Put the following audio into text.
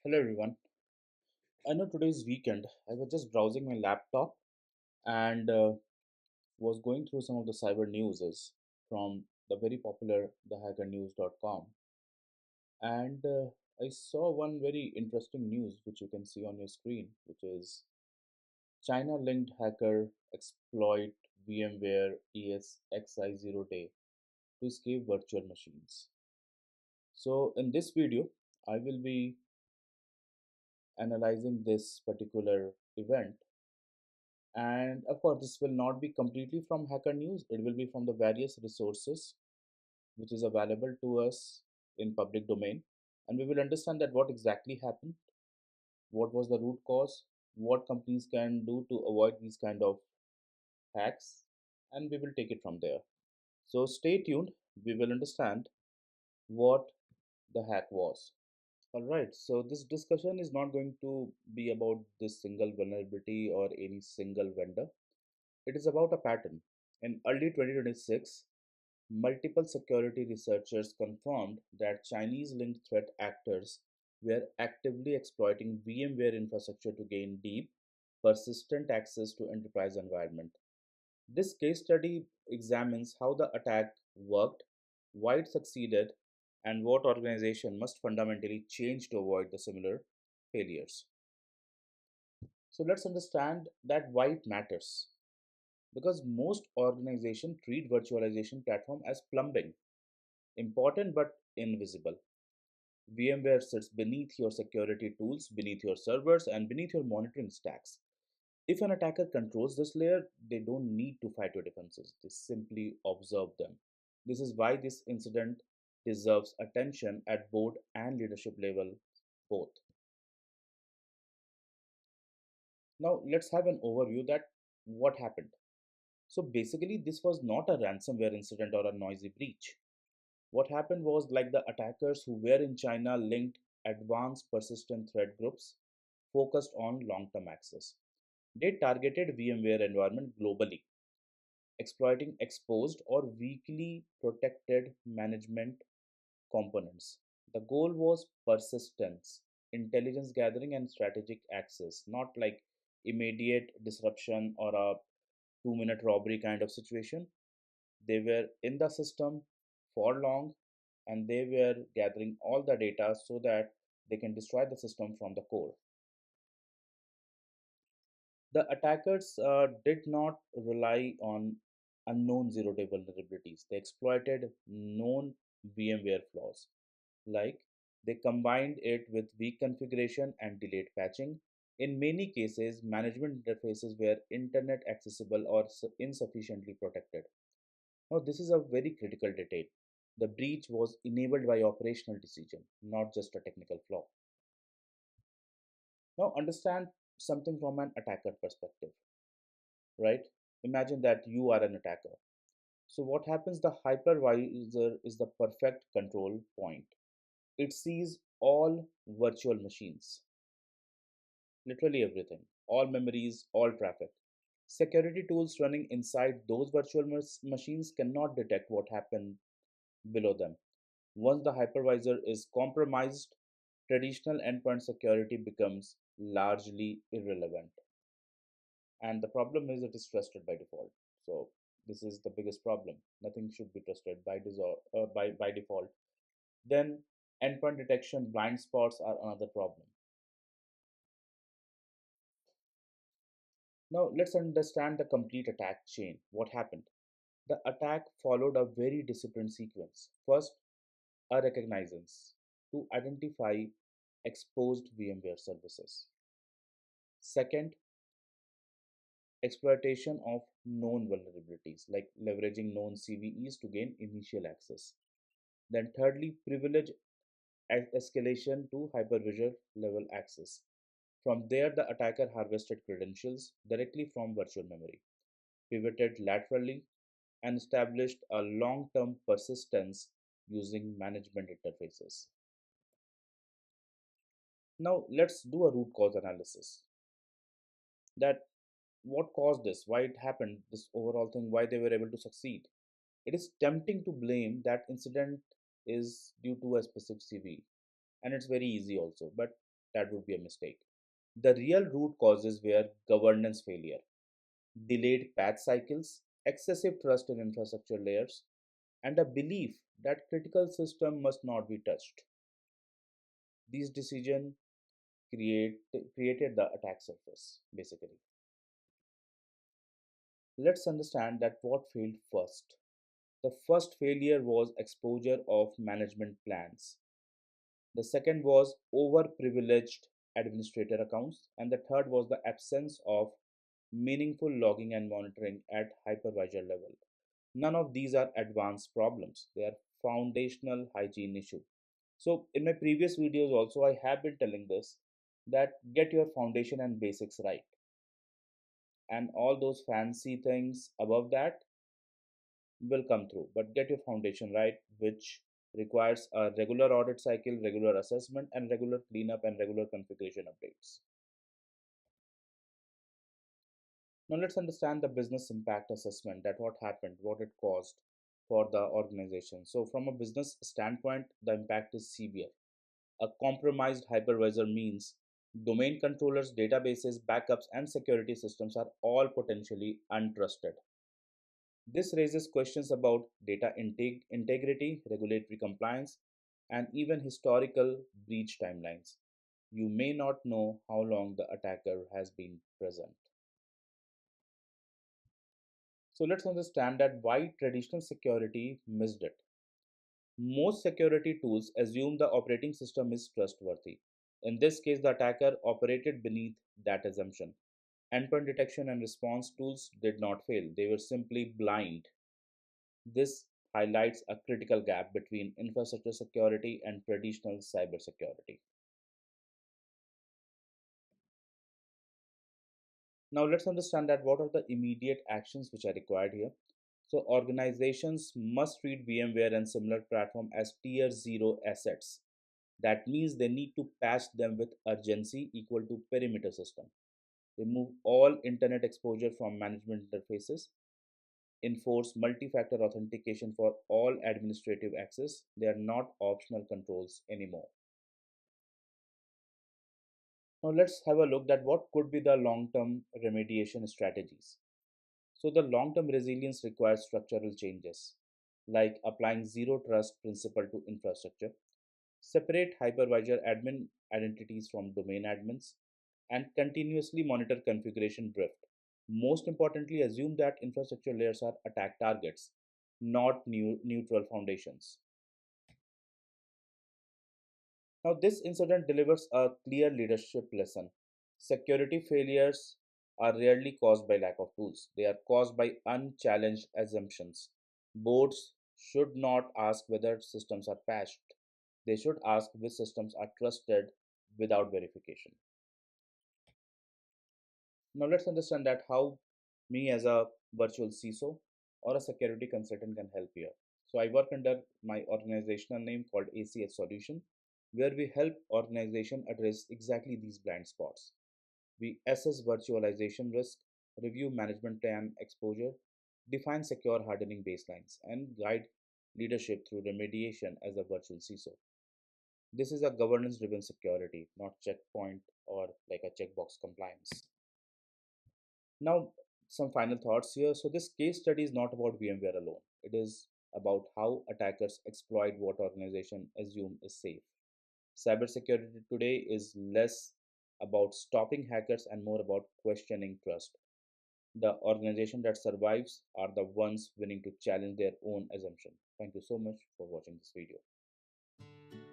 Hello everyone. I know today's weekend. I was just browsing my laptop and was going through some of the cyber newses from the very popular thehackernews.com, and I saw one very interesting news which you can see on your screen, which is China-linked hacker exploit VMware ESXi 0 day to escape virtual machines. So in this video, I will be analyzing this particular event. And of course, this will not be completely from Hacker News. It will be from the various resources which is available to us in public domain. And we will understand that what exactly happened, what was the root cause, what companies can do to avoid these kind of hacks, and we will take it from there. So stay tuned. We will understand what the hack was. All right. So this discussion is not going to be about this single vulnerability or any single vendor. It is about a pattern. In early 2026, multiple security researchers confirmed that Chinese linked threat actors were actively exploiting VMware infrastructure to gain deep, persistent access to enterprise environment. This case study examines how the attack worked, why it succeeded, and what organization must fundamentally change to avoid the similar failures. So let's understand that why it matters. Because most organizations treat virtualization platform as plumbing, important but invisible. VMware sits beneath your security tools, beneath your servers, and beneath your monitoring stacks. If an attacker controls this layer, they don't need to fight your defenses, they simply observe them. This is why this incident deserves attention at board and leadership level both. Now let's have an overview that what happened. So basically this was not a ransomware incident or a noisy breach. What happened was like the attackers who were in China linked advanced persistent threat groups focused on long-term access. They targeted VMware environment globally, exploiting exposed or weakly protected management components. The goal was persistence, intelligence gathering, and strategic access, not like immediate disruption or a 2-minute robbery kind of situation. They were in the system for long and they were gathering all the data so that they can destroy the system from the core. The attackers did not rely on unknown zero-day vulnerabilities. They exploited known VMware flaws, like they combined it with weak configuration and delayed patching. In many cases, management interfaces were internet accessible or insufficiently protected. Now, this is a very critical detail. The breach was enabled by operational decision, not just a technical flaw. Now, understand something from an attacker perspective, right? Imagine that you are an attacker. So, what happens? The hypervisor is the perfect control point. It sees all virtual machines, literally everything, all memories, all traffic. Security tools running inside those virtual machines cannot detect what happened below them. Once the hypervisor is compromised, traditional endpoint security becomes largely irrelevant. And the problem is it is trusted by default. So this is the biggest problem. Nothing should be trusted by default. Then endpoint detection blind spots are another problem. Now let's understand the complete attack chain. What happened? The attack followed a very disciplined sequence. First, a reconnaissance to identify exposed VMware services. Second, exploitation of known vulnerabilities, like leveraging known CVEs to gain initial access. Then, thirdly, privilege escalation to hypervisor level access. From there, the attacker harvested credentials directly from virtual memory, pivoted laterally, and established a long term persistence using management interfaces. Now, let's do a root cause analysis. That what caused this, why it happened, this overall thing, why they were able to succeed. It is tempting to blame that incident is due to a specific CV, and it's very easy also. But That would be a mistake. The real root causes were governance failure, delayed patch cycles, excessive trust in infrastructure layers, and a belief that critical system must not be touched. These decisions created the attack surface, basically. Let's understand that what failed first. The first failure was exposure of management plans. The second was overprivileged administrator accounts. And the third was the absence of meaningful logging and monitoring at hypervisor level. None of these are advanced problems. They are foundational hygiene issue. So in my previous videos also I have been telling this that get your foundation and basics right, and all those fancy things above that will come through, but get your foundation right, which requires a regular audit cycle, regular assessment, and regular cleanup and regular configuration updates. Now let's understand the business impact assessment, that what happened, what it caused for the organization. So from a business standpoint, the impact is severe. A compromised hypervisor means domain controllers, databases, backups, and security systems are all potentially untrusted. This raises questions about data integrity, regulatory compliance, and even historical breach timelines. You may not know how long the attacker has been present. So let's understand that why traditional security missed it. Most security tools assume the operating system is trustworthy. In this case, the attacker operated beneath that assumption. Endpoint detection and response tools did not fail, they were simply blind. This highlights a critical gap between infrastructure security and traditional cybersecurity. Now let's understand that what are the immediate actions which are required here. So organizations must treat VMware and similar platform as tier 0 assets. That means they need to patch them with urgency equal to perimeter system. Remove all internet exposure from management interfaces. Enforce multi-factor authentication for all administrative access. They are not optional controls anymore. Now let's have a look at what could be the long-term remediation strategies. So the long-term resilience requires structural changes, like applying zero trust principle to infrastructure, separate hypervisor admin identities from domain admins, and continuously monitor configuration drift. Most importantly, assume that infrastructure layers are attack targets, not neutral foundations. Now, this incident delivers a clear leadership lesson. Security failures are rarely caused by lack of tools, they are caused by unchallenged assumptions. Boards should not ask whether systems are patched, they should ask which systems are trusted without verification. Now, let's understand that how me as a virtual CISO or a security consultant can help here. So, I work under my organizational name called ACH Solution, where we help organization address exactly these blind spots. We assess virtualization risk, review management plan exposure, define secure hardening baselines, and guide leadership through remediation as a virtual CISO. This is a governance driven security, not checkpoint or like a checkbox compliance. Now, some final thoughts here. So, this case study is not about VMware alone, it is about how attackers exploit what organizations assume is safe. Cybersecurity today is less about stopping hackers and more about questioning trust. The organization that survives are the ones willing to challenge their own assumption. Thank you so much for watching this video.